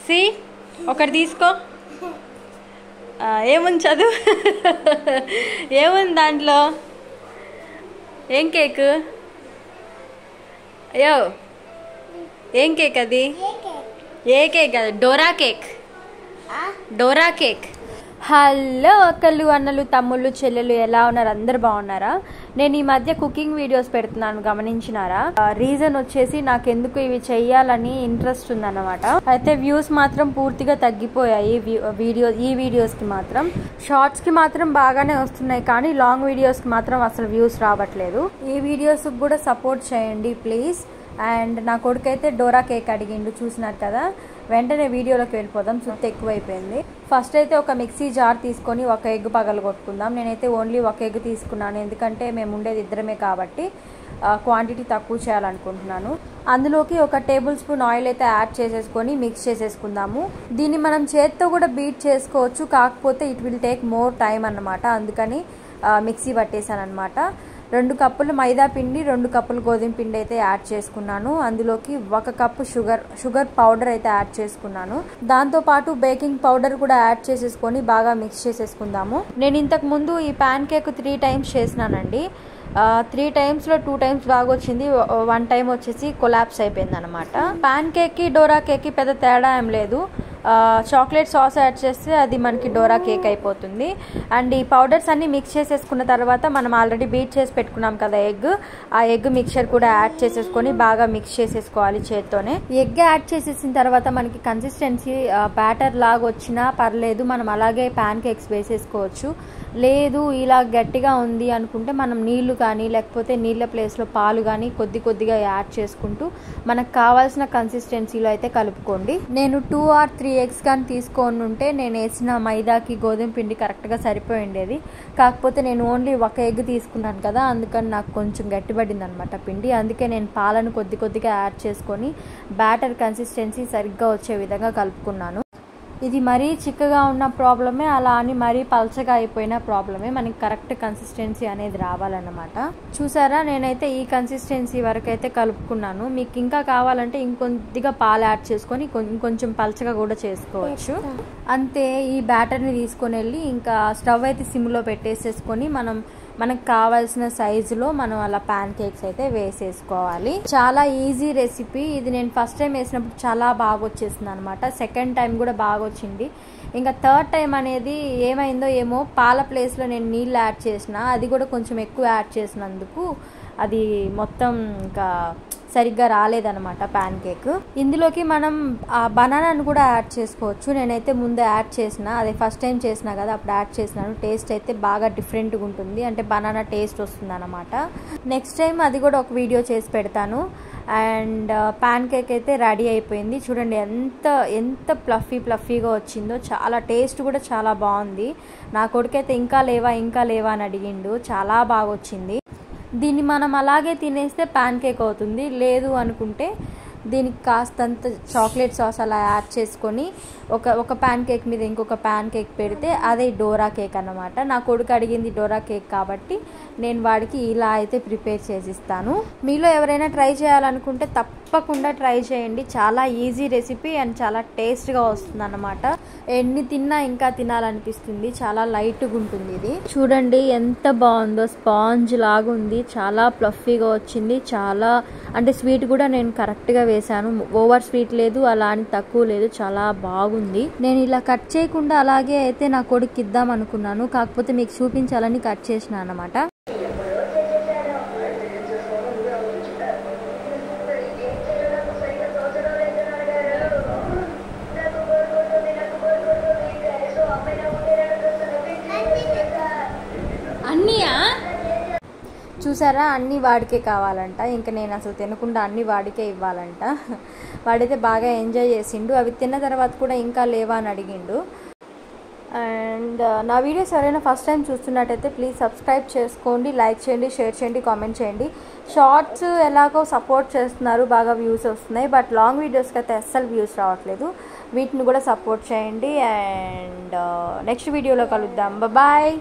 C ఒకటి తీసుకో. ఏముంది చదువు? ఏముంది దాంట్లో? ఏం కేక్? అయ్యో ఏం కేక్ అది? ఏ కేక్ అది? Dora cake. Dora cake. Hello అక్కలు, అన్నలు, తమ్ముళ్ళు, చెల్లెలు, ఎలా ఉన్నారు? అందరు బాగున్నారా? నేను ఈ మధ్య కుకింగ్ వీడియోస్ పెడుతున్నాను, గమనించినారా? రీజన్ వచ్చేసి నాకు ఎందుకు ఇవి చెయ్యాలని ఇంట్రెస్ట్ ఉందన్నమాట. అయితే వ్యూస్ మాత్రం పూర్తిగా తగ్గిపోయాయి ఈ వీడియోస్కి మాత్రం. షార్ట్స్కి మాత్రం బాగానే వస్తున్నాయి, కానీ లాంగ్ వీడియోస్కి మాత్రం అసలు వ్యూస్ రావట్లేదు. ఈ వీడియోస్కి కూడా సపోర్ట్ చేయండి ప్లీజ్. అండ్ నా కొడుకైతే డోరా కేక్ అడిగిండు, చూసినారు కదా. వెంటనే వీడియోలోకి వెళ్ళిపోదాం, సుత్తి ఎక్కువైపోయింది. ఫస్ట్ అయితే ఒక మిక్సీ జార్ తీసుకొని ఒక ఎగ్ పగలగొట్టుకుందాం. నేనైతే ఓన్లీ ఒక ఎగ్ తీసుకున్నాను, ఎందుకంటే మేము ఉండేది ఇద్దరమే కాబట్టి క్వాంటిటీ తక్కువ చేయాలనుకుంటున్నాను. అందులోకి ఒక టేబుల్ స్పూన్ ఆయిల్ అయితే యాడ్ చేసేసుకొని మిక్స్ చేసేసుకుందాము. దీన్ని మనం చేత్తో కూడా బీట్ చేసుకోవచ్చు, కాకపోతే it will take more time అన్నమాట. అందుకని మిక్సీ పట్టేశాను అనమాట. 2 కప్పులు మైదా పిండి, 2 కప్పులు గోధుమ పిండి అయితే యాడ్ చేసుకున్నాను. అందులోకి 1 కప్పు షుగర్ పౌడర్ అయితే యాడ్ చేసుకున్నాను. దాంతోపాటు బేకింగ్ పౌడర్ కూడా యాడ్ చేసేసుకొని బాగా మిక్స్ చేసేసుకుందాము. నేను ఇంతకు ముందు ఈ ప్యాన్ కేక్ 3 టైమ్స్ చేసినానండి. 3 టైమ్స్లో 2 టైమ్స్ బాగా వచ్చింది, 1 టైం వచ్చేసి కొలాప్స్ అయిపోయింది అనమాట. ప్యాన్ కేక్కి డోరా కేక్కి పెద్ద తేడా ఏం లేదు. చాక్లెట్ సాస్ యాడ్ చేస్తే అది మనకి డోరా కేక్ అయిపోతుంది. అండ్ ఈ పౌడర్స్ అన్ని మిక్స్ చేసేసుకున్న తర్వాత మనం ఆల్రెడీ బీట్ చేసి పెట్టుకున్నాం కదా ఎగ్, ఆ ఎగ్ మిక్చర్ కూడా యాడ్ చేసేసుకొని బాగా మిక్స్ చేసేసుకోవాలి చేత్తోనే. ఎగ్ యాడ్ చేసేసిన తర్వాత మనకి కన్సిస్టెన్సీ బ్యాటర్ లాగా వచ్చినా పర్లేదు, మనం అలాగే ప్యాన్ కేక్స్ వేసేసుకోవచ్చు. లేదు ఇలా గట్టిగా ఉంది అనుకుంటే మనం నీళ్లు కానీ లేకపోతే నీళ్ళ ప్లేస్లో పాలు కానీ కొద్దిగా యాడ్ చేసుకుంటూ మనకు కావాల్సిన కన్సిస్టెన్సీలో అయితే కలుపుకోండి. నేను 2 or 3 ఎగ్స్ కానీ తీసుకొని ఉంటే నేను వేసిన మైదాకి గోధుమ పిండి కరెక్ట్గా సరిపోయి ఉండేది. కాకపోతే నేను ఓన్లీ 1 ఎగ్ తీసుకున్నాను కదా, అందుకని నాకు కొంచెం గట్టిపడింది అనమాట పిండి. అందుకే నేను పాలను కొద్దిగా యాడ్ చేసుకొని బ్యాటర్ కన్సిస్టెన్సీ సరిగ్గా వచ్చే విధంగా కలుపుకున్నాను. ఇది మరీ చిక్కగా ఉన్న ప్రాబ్లమే, అలా అని మరీ పల్చగా అయిపోయిన ప్రాబ్లమే. మనకి కరెక్ట్ కన్సిస్టెన్సీ అనేది రావాలన్నమాట. చూసారా, నేనైతే ఈ కన్సిస్టెన్సీ వరకు అయితే కలుపుకున్నాను. మీకు ఇంకా కావాలంటే ఇంకొద్దిగా పాలు యాడ్ చేసుకొని ఇంకొంచెం పల్చగా కూడా చేసుకోవచ్చు. అంతే, ఈ బ్యాటర్ని తీసుకొని వెళ్ళి ఇంకా స్టవ్ అయితే సిమ్లో పెట్టేసేసుకొని మనకు కావాల్సిన సైజులో మనం అలా ప్యాన్ కేక్స్ అయితే వేసేసుకోవాలి. చాలా ఈజీ రెసిపీ ఇది. నేను ఫస్ట్ టైం వేసినప్పుడు చాలా బాగా వచ్చేసింది అనమాట. సెకండ్ టైం కూడా బాగా వచ్చింది. ఇంకా థర్డ్ టైం అనేది ఏమైందో ఏమో, పాల ప్లేస్లో నేను నీళ్ళు యాడ్ చేసిన, అది కూడా కొంచెం ఎక్కువ యాడ్ చేసినందుకు అది మొత్తం ఇంకా సరిగ్గా రాలేదనమాట ప్యాన్ కేక్. ఇందులోకి మనం ఆ బనానాను కూడా యాడ్ చేసుకోవచ్చు. నేనైతే ముందు యాడ్ చేసిన, అదే ఫస్ట్ టైం చేసినా కదా అప్పుడు యాడ్ చేసినాను. టేస్ట్ అయితే బాగా డిఫరెంట్గా ఉంటుంది, అంటే బనానా టేస్ట్ వస్తుంది అనమాట. నెక్స్ట్ టైం అది కూడా ఒక వీడియో చేసి పెడతాను. అండ్ ప్యాన్ కేక్ అయితే రెడీ అయిపోయింది. చూడండి ఎంత ప్లఫీగా వచ్చిందో. చాలా టేస్ట్ కూడా చాలా బాగుంది. నా కొడుకైతే ఇంకా లేవా అని అడిగిండు. చాలా బాగా వచ్చింది. దీన్ని మనం అలాగే తినేస్తే ప్యాన్ కేక్ అవుతుంది. లేదు అనుకుంటే దీనికి కాస్తంత చాక్లెట్ సాస్ అలా యాడ్ చేసుకొని ఒక ప్యాన్ కేక్ మీద ఇంకొక ప్యాన్ కేక్ పెడితే అదే డోరా కేక్ అన్నమాట. నా కొడుకు అడిగింది డోరా కేక్ కాబట్టి నేను వాడికి ఇలా అయితే ప్రిపేర్ చేసిస్తాను. మీలో ఎవరైనా ట్రై చేయాలనుకుంటే తప్పకుండా ట్రై చేయండి. చాలా ఈజీ రెసిపీ అండ్ చాలా టేస్ట్గా వస్తుంది అన్నమాట. ఎన్ని తిన్నా ఇంకా తినాలనిపిస్తుంది. చాలా లైట్గా ఉంటుంది ఇది. చూడండి ఎంత బాగుందో, స్పాంజ్ లాగా ఉంది. చాలా ప్లఫీగా వచ్చింది. చాలా అంటే స్వీట్ కూడా నేను కరెక్ట్గా వేసాను. ఓవర్ స్వీట్ లేదు, అలా అని తక్కువ లేదు. చాలా బాగుంది. నేను ఇలా కట్ చేయకుండా అలాగే అయితే నా కొడుకు ఇద్దాం అనుకున్నాను, కాకపోతే మీకు చూపించాలని కట్ చేసిన అన్నమాట. చూసారా, అన్నీ వాడికే కావాలంట. ఇంకా నేను అసలు తినకుండా అన్నీ వాడికే ఇవ్వాలంట. వాడైతే బాగా ఎంజాయ్ చేసిండు. అవి తిన్న తర్వాత కూడా ఇంకా లేవా అని అడిగిండు. అండ్ నా వీడియోస్ ఎవరైనా ఫస్ట్ టైం చూస్తున్నట్టయితే ప్లీజ్ సబ్స్క్రైబ్ చేసుకోండి, లైక్ చేయండి, షేర్ చేయండి, కామెంట్ చేయండి. షార్ట్స్ ఎలాగో సపోర్ట్ చేస్తున్నారు, బాగా వ్యూస్ వస్తున్నాయి. బట్ లాంగ్ వీడియోస్కి అయితే అస్సలు వ్యూస్ రావట్లేదు. వీటిని కూడా సపోర్ట్ చేయండి. అండ్ నెక్స్ట్ వీడియోలో కలుద్దాం. బాయ్.